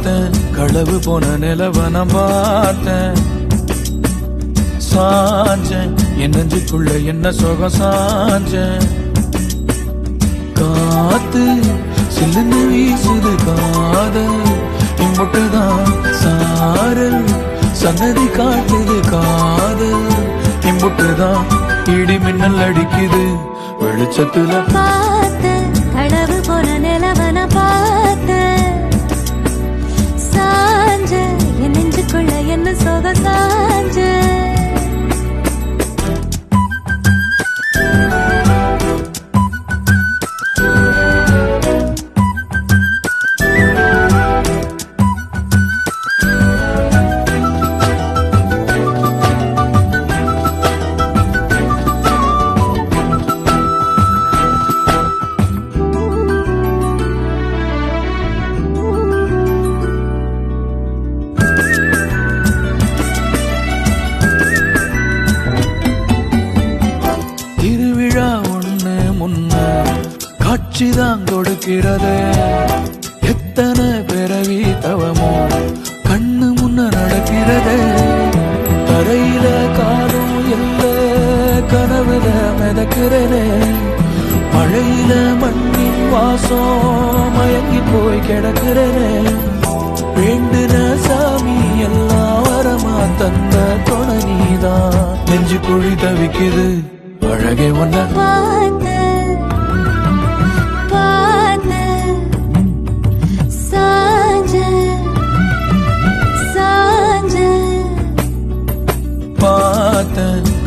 பார்த்தேன் களவு போன நிலவன பார்த்தேன் சாஞ்சேன் என் நெஞ்சுக்குள்ள என்ன சுகம் சாஞ்சேன் காத்து சில்லுன்னு வீசுது காதல் இம்புட்டுதான் சாரல் சன்னதி காட்டுது காதல் இம்புட்டுதான் இடி மின்னல் அடிக்குது வெளிச்சத்துல பார்த்தேன் களவு போன நிலவன பார்த்தேன் சாஞ்ச என் நெஞ்சுக்குள்ள என்ன சோக சாஞ்ச காட்சிதான் கொடுக்கிறது எத்தனை பிறவி தவமோ கண்ணு முன்ன நடக்கிறது தரையில காலும் இல்ல கனவுல மிதக்கிறதே மழையில மண்ணின் வாசம் மயங்கி போய் கிடக்கிறதே வேண்டுன சாமி எல்லாம் வரமா தந்த துணை நீதான் நெஞ்சு குழி தவிக்குது அழகே ஒன்ன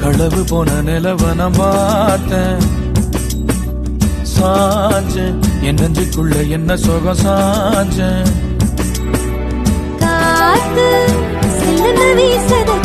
களவு போன நிலவன பார்த்தேன் சாஞ்சேன் என் நெஞ்சுக்குள்ள என்ன சுகம் சாஞ்சேன் காத்து சில்லுன்னு வீசுது